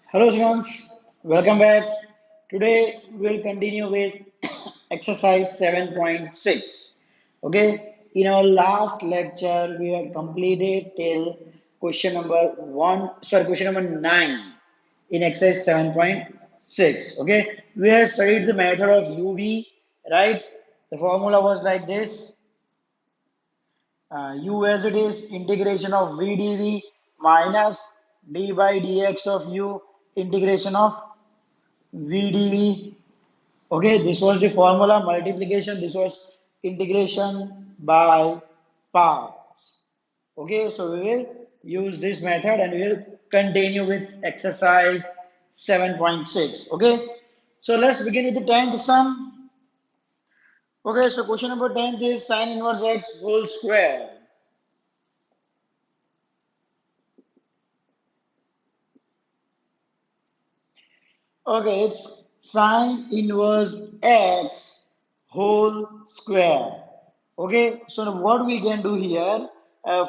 Hello students, welcome back. Today we'll continue with exercise 7.6. Okay, in our last lecture we have completed till question number 9 in exercise 7.6. Okay, we have studied the method of UV, right? The formula was like this: U as it is integration of V dV minus d by dx of U integration of VdV. Okay, this was the formula multiplication. This was integration by parts. Okay, so we will use this method and we will continue with exercise 7.6. Okay, so let's begin with the 10th sum. Okay, so question number 10 is sine inverse x whole square. Okay, it's sine inverse x whole square. Okay, so now what we can do here,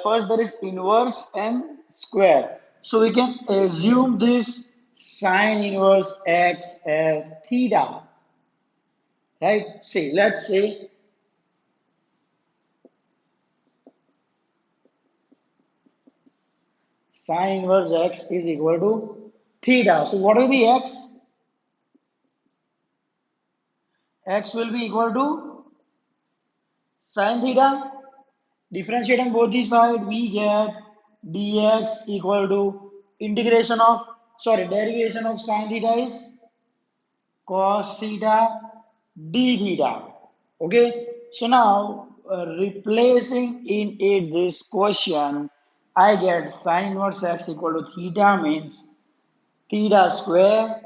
first there is inverse and square. So we can assume this sine inverse x as theta, right? See, let's say sine inverse x is equal to theta. So what will be x? X will be equal to sine theta. Differentiate on both the side, we get dx equal to derivation of sine theta is cos theta d theta. Okay, so now replacing in it this question, I get sine inverse x equal to theta means theta square,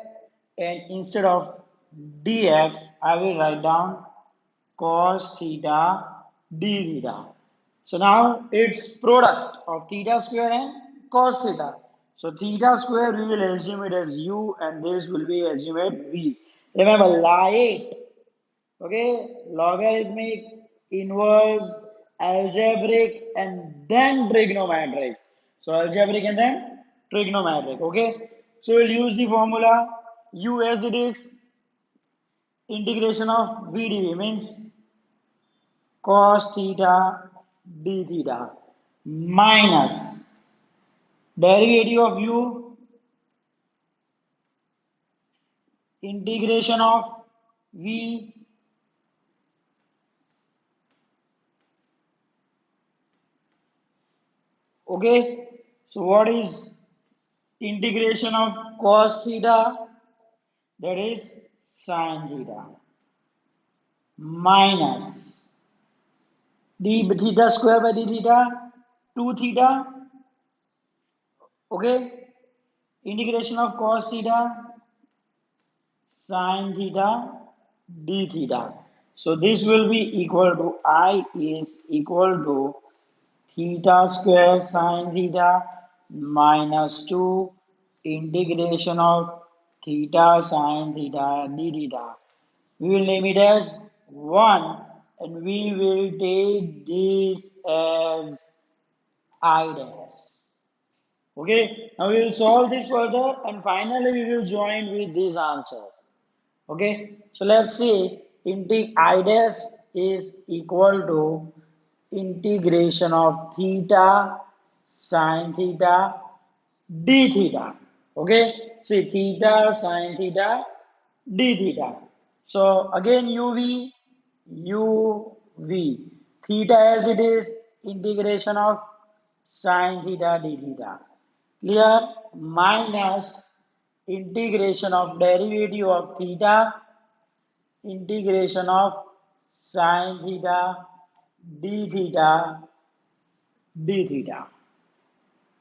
and instead of dx, I will write down cos theta d theta. So now it's product of theta square and cos theta. So theta square we will assume it as u and this will be assumed v. Remember Lyates, okay, logarithmic, inverse, algebraic and then trigonometric. So algebraic and then trigonometric, okay. So we'll use the formula u as it is integration of v dv means cos theta d theta minus derivative of u integration of v, okay. So what is integration of cos theta? That is sin theta minus d theta square by d theta 2 theta, okay. Integration of cos theta sin theta d theta. So this will be equal to I is equal to theta square sin theta minus 2 integration of theta sin theta d theta. We will name it as 1 and we will take this as I dash. Okay, now we will solve this further and finally we will join with this answer. Okay, so let's see integ I dash is equal to integration of theta sine theta d theta. Okay, see theta sine theta d theta. So again uv theta as it is integration of sine theta d theta. Clear? Minus integration of derivative of theta integration of sine theta d theta d theta.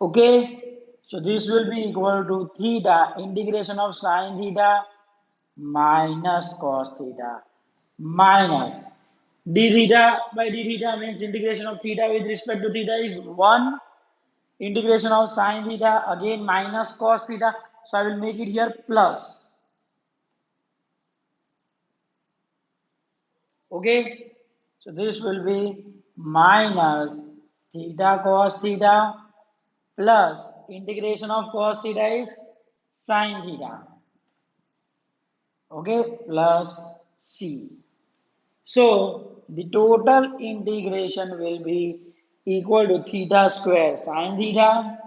Okay, so this will be equal to theta integration of sine theta minus cos theta minus d theta by d theta means integration of theta with respect to theta is 1, integration of sine theta again minus cos theta, so I will make it here plus. Okay, so this will be minus theta cos theta plus integration of cos theta is sine theta, okay, plus c. So the total integration will be equal to theta square sine theta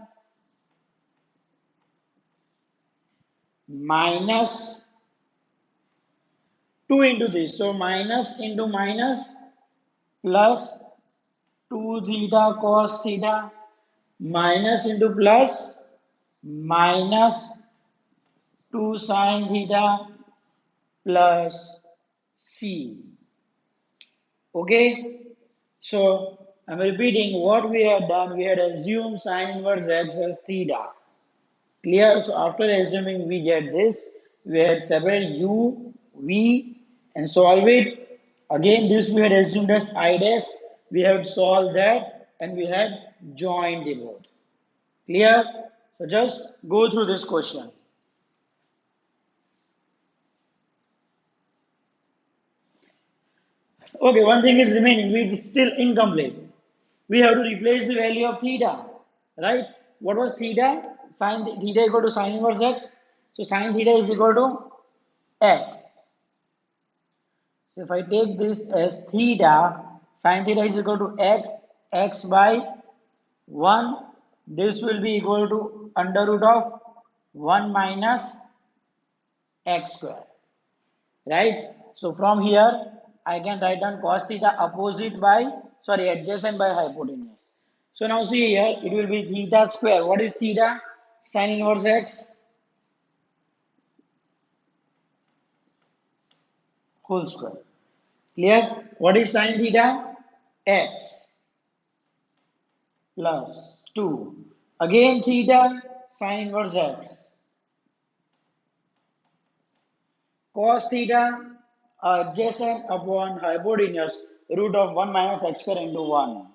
minus 2 into this. So minus into minus plus 2 theta cos theta minus into plus minus 2 sine theta plus c. Okay. So I'm repeating what we had done. We had assumed sine inverse x as theta. Clear? So after assuming we get this, we had separate u, v and solve it. Again this we had assumed as I dash. We have solved that and we had joined the both. Clear? So just go through this question. Okay, one thing is remaining. It's still incomplete. We have to replace the value of theta, right? What was theta? Sine theta equal to sine inverse x. So sine theta is equal to x. So if I take this as theta, sine theta is equal to x by 1. This will be equal to under root of 1 minus x square, right? So from here, I can write down cos theta opposite by, sorry, adjacent by hypotenuse. So now see here, it will be theta square. What is theta? Sine inverse x whole square. Clear? What is sine theta? X plus 2. Again theta, sine inverse x. Cos theta, adjacent upon hypotenuse, root of 1 minus x square into 1.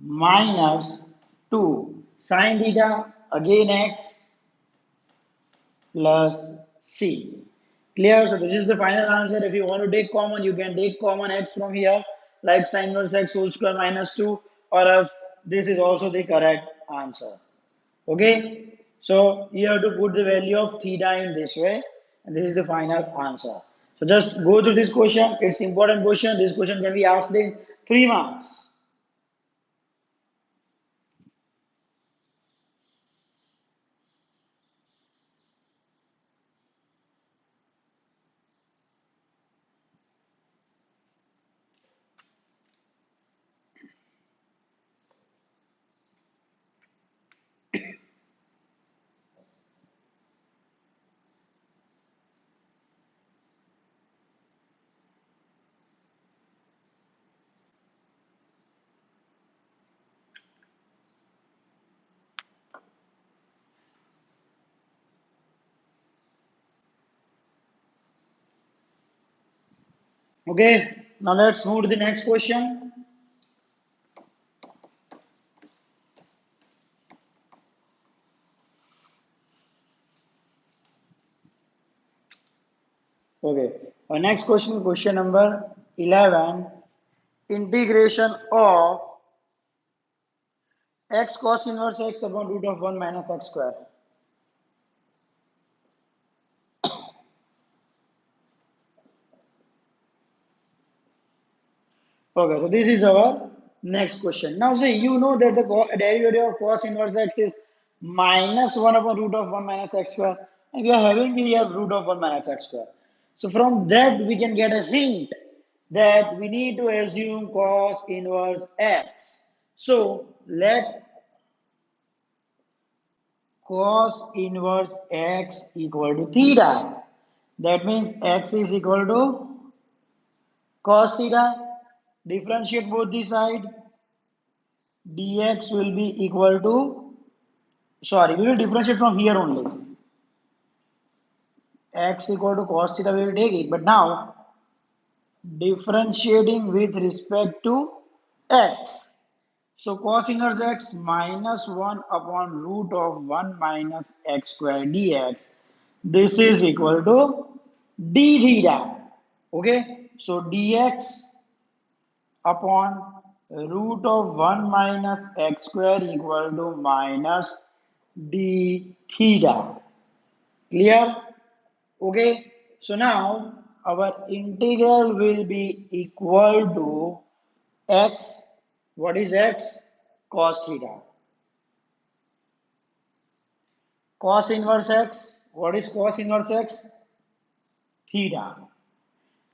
Minus 2 sine theta again x plus c. Clear? So this is the final answer. If you want to take common, you can take common x from here, like sine inverse x whole square minus 2, or else this is also the correct answer. Okay? So you have to put the value of theta in this way, and this is the final answer. So just go through this question. It's important question. This question can be asked in 3 marks. Okay, now let's move to the next question. Okay, our next question, question number 11. Integration of x cos inverse x upon root of 1 minus x square. Okay, so this is our next question. Now see, you know that the derivative of cos inverse x is minus 1 upon root of 1 minus x square. And we are having here root of 1 minus x square. So from that we can get a hint that we need to assume cos inverse x. So let cos inverse x equal to theta. That means x is equal to cos theta. Differentiate both the side. Dx will be equal to, sorry, we will differentiate from here only. X equal to cos theta, we will take it. But now, differentiating with respect to x. So cos inverse x minus 1 upon root of 1 minus x square dx. This is equal to d theta. Okay. So dx upon root of 1 minus x square equal to minus d theta. Clear? Okay. So now our integral will be equal to x. What is x? Cos theta. Cos inverse x. What is cos inverse x? Theta.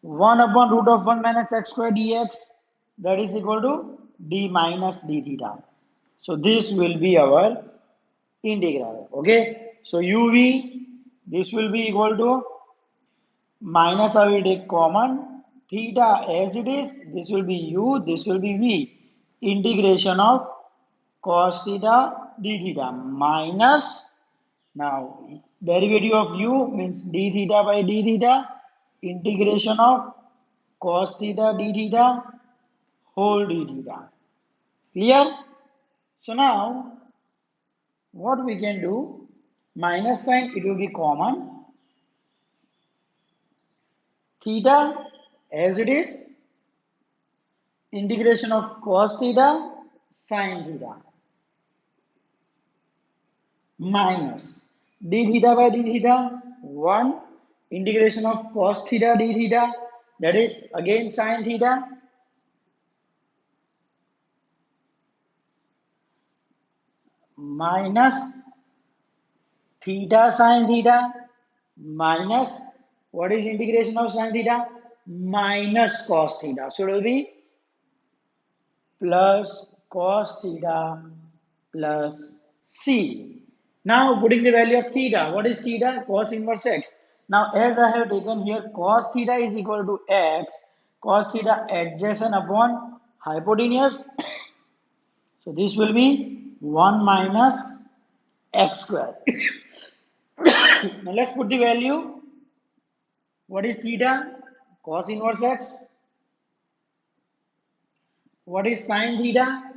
1 upon root of 1 minus x square dx, that is equal to d minus d theta. So this will be our integral. Okay. So uv, this will be equal to minus, I will take common, theta as it is, this will be u, this will be v. Integration of cos theta d theta minus, now derivative of u means d theta by d theta, integration of cos theta d theta whole d theta. Clear? So now what we can do, minus sign it will be common, theta as it is, integration of cos theta sin theta minus d theta by d theta 1, integration of cos theta d theta, that is again sin theta minus theta sin theta minus, what is integration of sin theta, minus cos theta. So it will be plus cos theta plus c. Now putting the value of theta, what is theta? Cos inverse x. Now as I have taken here cos theta is equal to x, cos theta adjacent upon hypotenuse. So this will be 1 minus x square. Now let's put the value. What is theta? Cos inverse x. What is sin theta?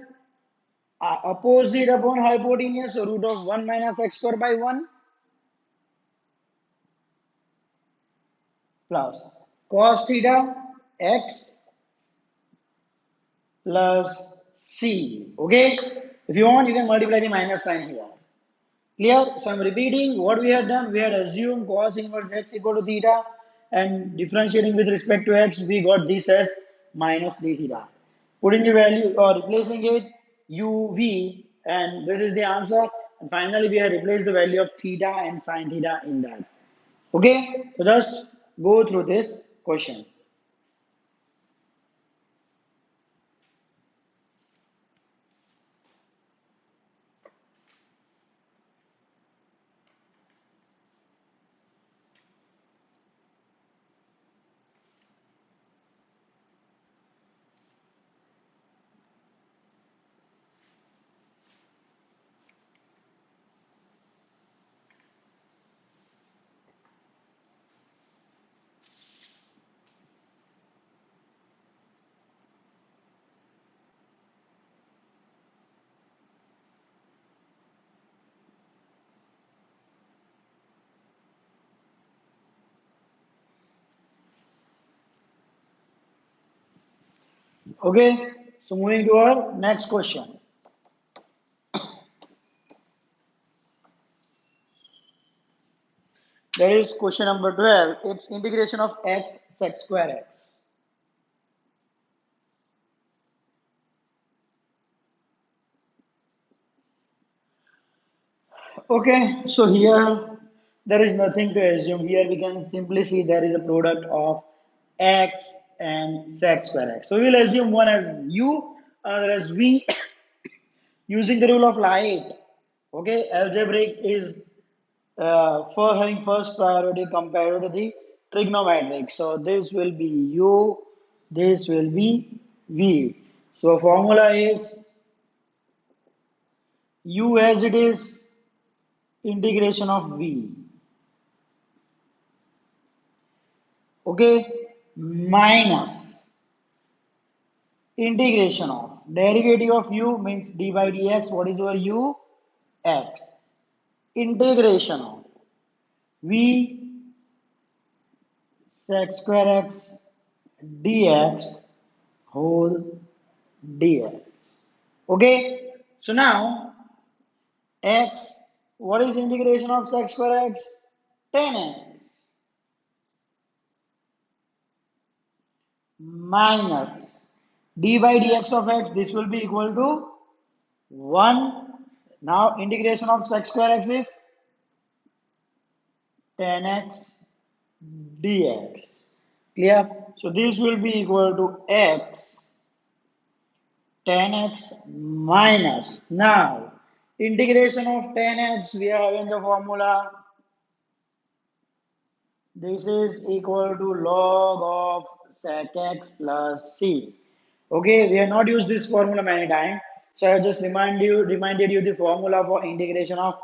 Opposite upon hypotenuse, so root of 1 minus x square by 1 plus cos theta x plus c. Okay, if you want you can multiply the minus sign here. Clear? So I'm repeating what we had done. We had assumed cos inverse x equal to theta, and differentiating with respect to x we got this as minus d theta. Putting the value or replacing it uv, and this is the answer. And finally we have replaced the value of theta and sin theta in that. Okay, so just go through this question. Okay, so moving to our next question. That is question number 12. It's integration of x sec square x. Okay, so here there is nothing to assume. Here we can simply see there is a product of x and sec square x. So we will assume one as u, other as v, using the rule of light. Okay, algebraic is for having first priority compared to the trigonometric. So this will be u, this will be v. So formula is u as it is, integration of v. Okay, minus integration of derivative of u means d by dx. What is your u? X. Integration of v sec square x dx whole dx. Okay, so now x What is integration of sec square x? 10x minus d by dx of x. This will be equal to 1. Now integration of sec square x is 10x dx. Clear? So this will be equal to x 10x minus. Now integration of 10x, we are having the formula. This is equal to log of sec x plus c. Okay, we have not used this formula many times. So I just reminded you the formula for integration of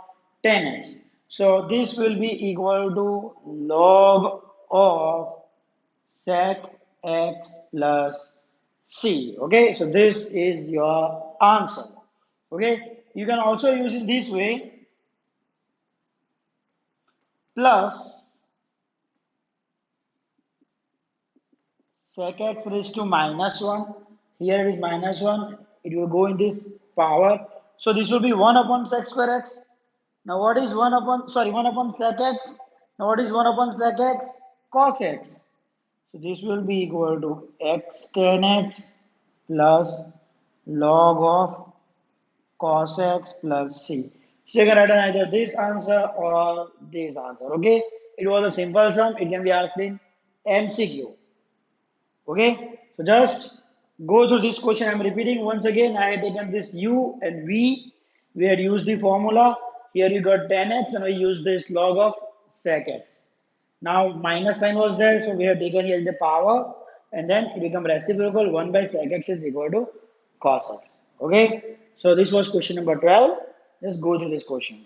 10x. So this will be equal to log of sec x plus c. Okay, so this is your answer. Okay, you can also use it this way, plus sec x raised to minus 1. Here it is minus 1. It will go in this power. So this will be 1 upon sec square x. Now what is 1 upon, sorry, 1 upon sec x? Now what is 1 upon sec x? Cos x. So this will be equal to x tan x plus log of cos x plus c. So you can write either this answer or this answer. Okay. It was a simple sum. It can be asked in MCQ. Okay, so just go through this question. I'm repeating once again. I had taken this u and v. We had used the formula. Here you got 10x and we used this log of sec x. Now minus sign was there, so we have taken here the power and then it become reciprocal. 1 by sec x is equal to cos x. Okay, so this was question number 12. Let's go through this question.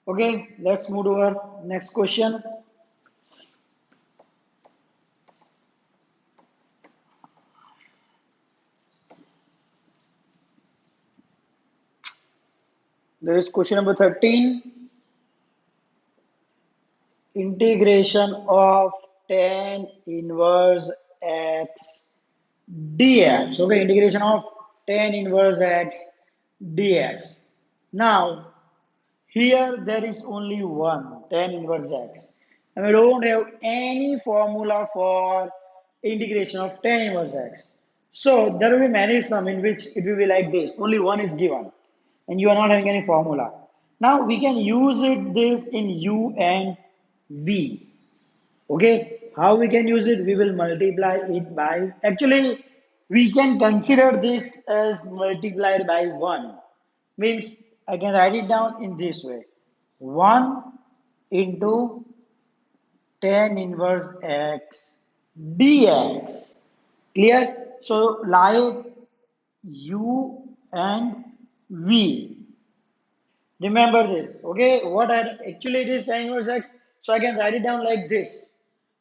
Okay, let's move to our next question. There is question number 13. Integration of tan inverse x dx. Okay, integration of tan inverse x dx. Now, here there is only one tan inverse x. And we don't have any formula for integration of tan inverse x. So there will be many sum in which it will be like this. Only one is given. And you are not having any formula. Now we can use it this in u and v. Okay, how we can use it? We will multiply it by, actually, we can consider this as multiplied by 1. Means I can write it down in this way. 1 into tan inverse x dx. Clear? So like u and v. Remember this, okay? What I actually it is tan inverse x, so I can write it down like this.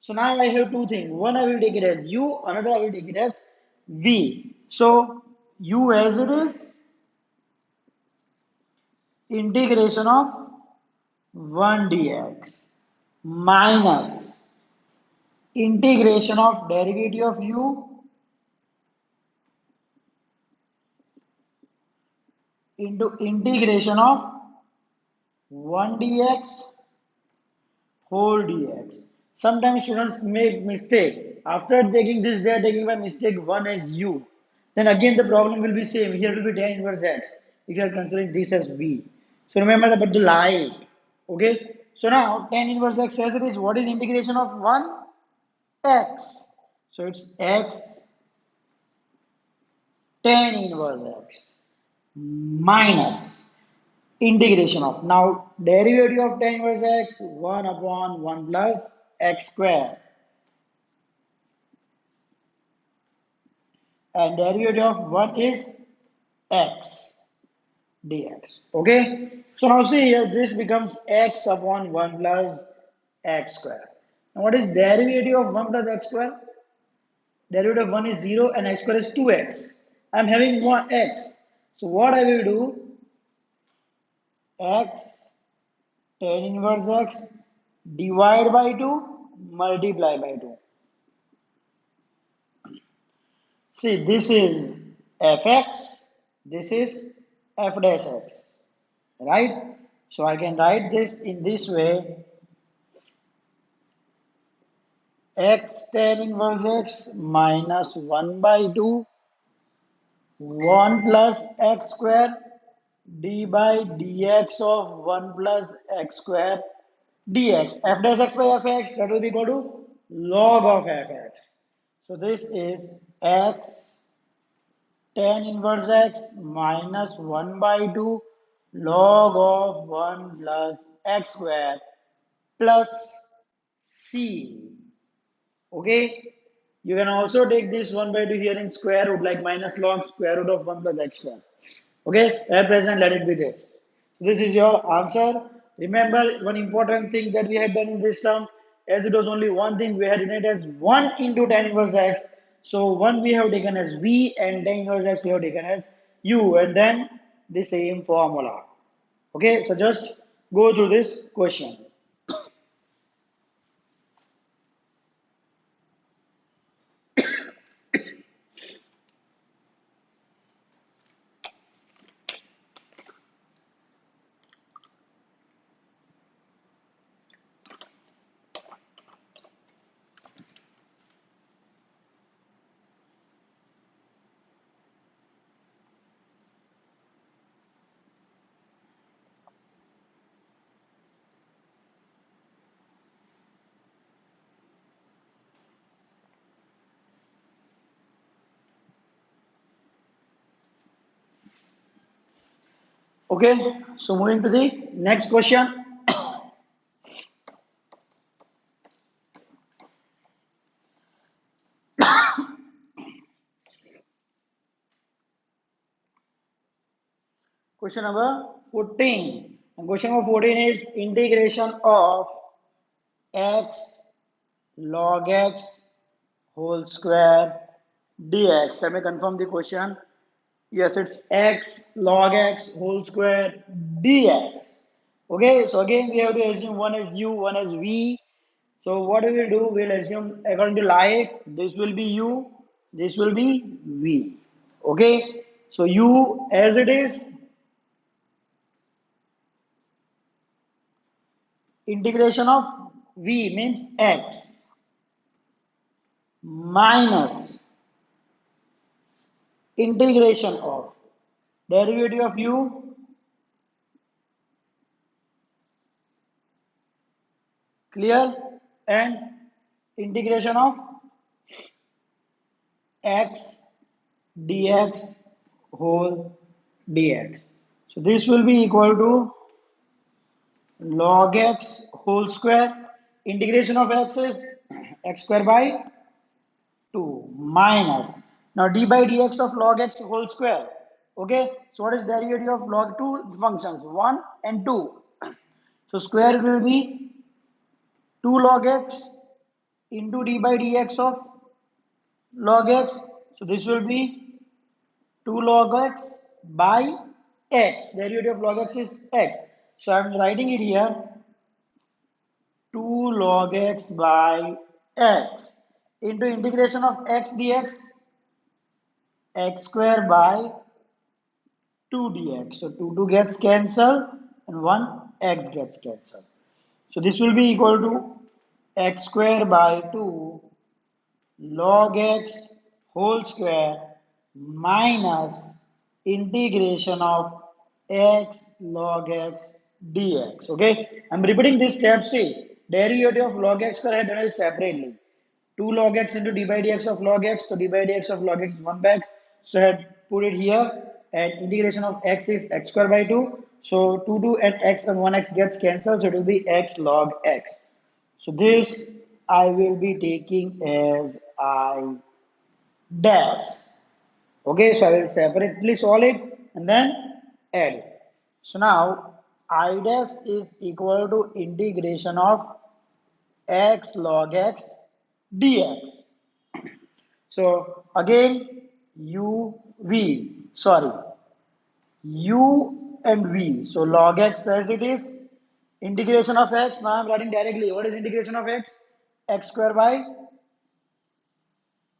So now I have two things. One I will take it as u, another I will take it as v. So u as it is, integration of 1 dx minus integration of derivative of u into integration of 1 dx whole dx. Sometimes students make mistake. After taking this, they are taking by mistake 1 as u. Then again the problem will be same. Here will be tan inverse x. If you are considering this as v. So remember about the like. Okay. So now tan inverse x as it is. What is integration of 1? X. So it's x tan inverse x minus integration of, now derivative of tan inverse x 1 upon 1 plus x square, and derivative of 1 is x dx. Okay, so now see here this becomes x upon 1 plus x square. Now what is derivative of 1 plus x square? Derivative of 1 is 0 and x square is 2x. I'm having 1 x. So what I will do, x tan inverse x divide by 2 multiply by 2. See, this is fx, this is f dash x, right? So I can write this in this way, x tan inverse x minus 1 by 2, 1 plus x square d by dx of 1 plus x square dx. F dash x by fx, that will be equal to log of fx. So this is x tan inverse x minus 1 by 2 log of 1 plus x square plus c. Okay, you can also take this 1 by 2 here in square root, like minus log square root of 1 plus x square. Okay, at present let it be this. This is your answer. Remember one important thing that we had done in this term, as it was only one thing, we had written it as 1 into tan inverse x. So 1 we have taken as v and tan inverse x we have taken as u, and then the same formula. Okay, so just go through this question. Okay, so moving to the next question. Question number 14. And question number 14 is integration of x log x whole square dx. Let me confirm the question. Yes, it's x log x whole square dx. Okay, so again we have to assume one is u, one is v. So what we will do, we'll assume according to like, this will be u, this will be v. Okay, so u as it is, integration of v means x minus integration of derivative of u clear and integration of x dx whole dx. So this will be equal to log x whole square, integration of x is x square by 2 minus, now d by dx of log x whole square. Okay, so what is derivative of log two functions, 1 and 2? So square will be 2 log x into d by dx of log x. So this will be 2 log x by x. Derivative of log x is x. So I am writing it here, 2 log x by x into integration of x dx, x square by 2 dx. So 2 gets cancelled and 1 x gets cancelled. So this will be equal to x square by 2 log x whole square minus integration of x log x dx. Okay, I'm repeating this step. See, derivative of log x square I had done it separately. 2 log x into d by dx of log x. So d by dx of log x is 1 by x. So I had put it here, and integration of x is x square by 2. So 2 and x and 1x gets cancelled. So it will be x log x. So this I will be taking as I dash. Okay, so I will separately solve it and then add. So now I dash is equal to integration of x log x dx. So again, u and v. So log x as it is, integration of x. Now I'm writing directly. What is integration of x? X square by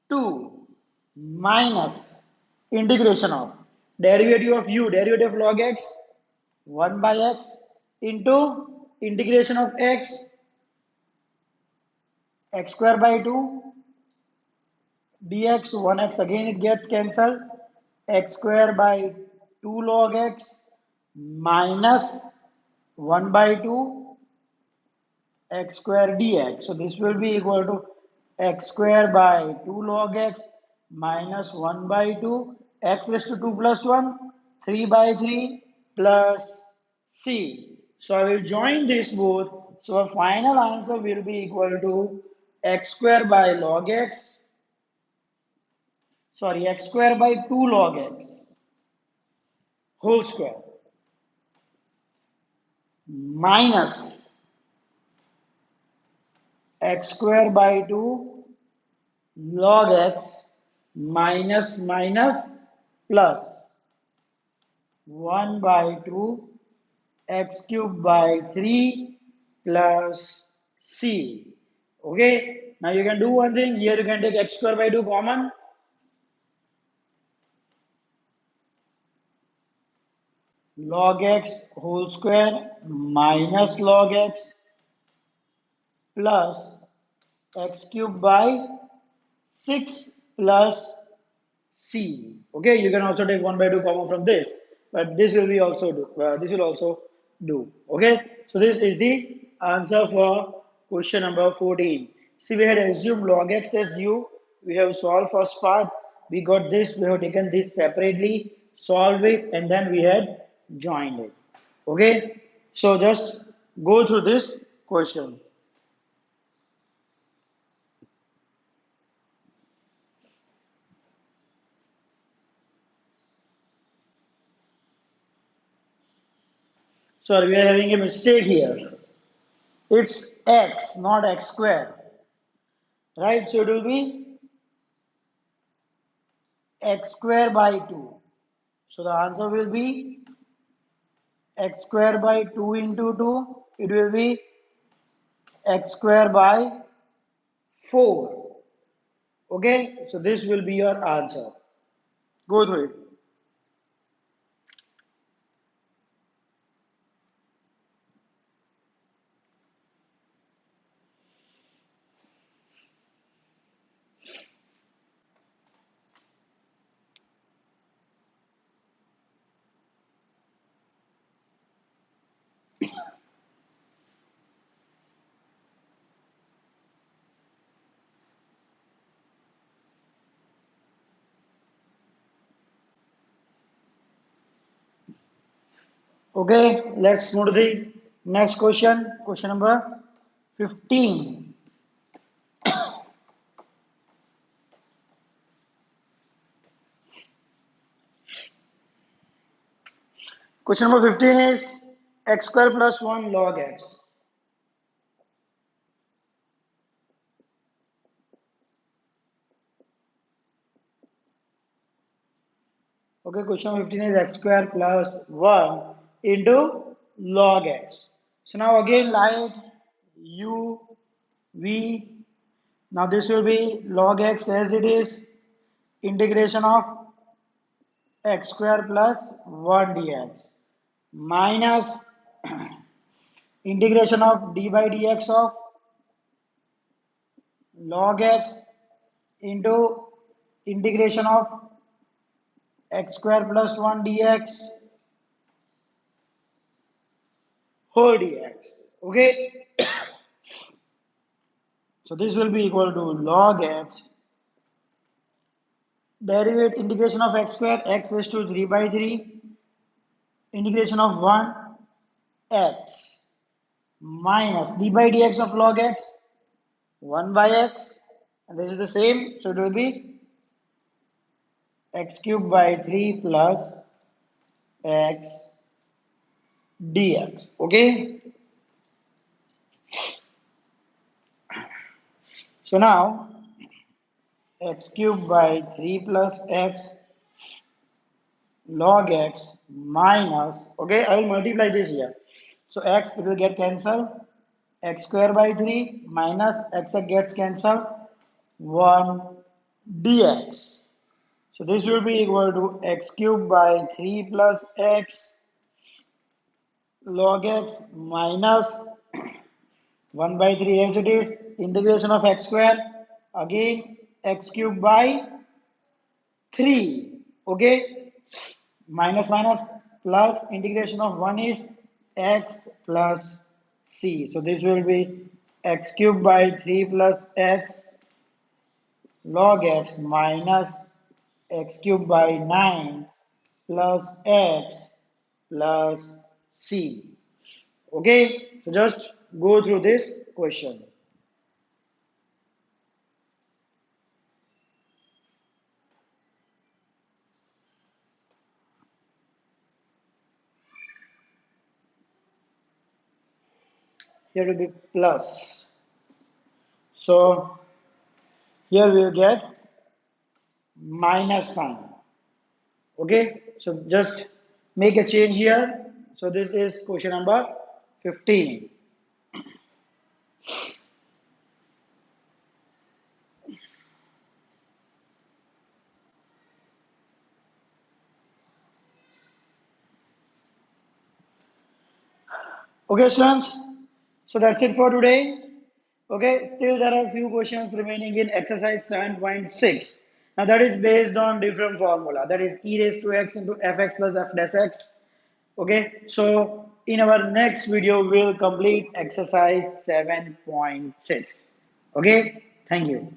2 minus integration of derivative of u, derivative of log x, 1 by x into integration of x square by 2 dx, 1x, again it gets cancelled, x square by 2 log x minus 1 by 2 x square dx. So this will be equal to x square by 2 log x minus 1 by 2 x raised to 2 plus 1, 3 by 3 plus c. So I will join this both. So our final answer will be equal to x square by log x, sorry, x square by 2 log x whole square minus x square by 2 log x minus minus plus 1 by 2 x cube by 3 plus c. Okay, now you can do one thing here. You can take x square by 2 common, log x whole square minus log x plus x cube by 6 plus c. Okay, you can also take 1 by 2 common from this, but this will be also do. This will also do. Okay, so this is the answer for question number 14. See, we had assumed log x as u. We have solved first part. We got this. We have taken this separately, solved it, and then we had joined it. Okay, so just go through this question. Sorry, we are having a mistake here. It's x, not x square. Right? So it will be x square by 2. So the answer will be x square by 2 into 2. It will be x square by 4. Okay? So this will be your answer. Go through it. Okay, let's move to the next question. Question number 15. Question number 15 is x square plus 1 log x. Okay, question 15 is x square plus 1 into log x. So now again light u v. Now this will be log x as it is, integration of x square plus 1 dx minus integration of d by dx of log x into integration of x square plus 1 dx whole dx. Okay, so this will be equal to log x derivate integration of x square x raised to 3 by 3 integration of 1 x minus d by dx of log x 1 by x, and this is the same, so it will be x cube by 3 plus x dx. Okay, so now x cubed by 3 plus x log x minus, okay, I will multiply this here. So x will get cancelled, x square by 3 minus x gets cancelled, 1 dx. So this will be equal to x cubed by 3 plus x log x minus 1 by 3 as it is, integration of x square, again x cubed by 3, okay, minus minus plus integration of 1 is x plus c. So this will be x cubed by 3 plus x log x minus x cubed by 9 plus x plus c. Okay, so just go through this question. Here will be plus. So here we will get minus sign. Okay, so just make a change here. So this is question number 15. Okay, students. So that's it for today. Okay, still there are a few questions remaining in exercise 7.6. Now that is based on different formula. That is e raised to x into fx plus f dash x. Okay, so in our next video, we'll complete exercise 7.6. Okay, thank you.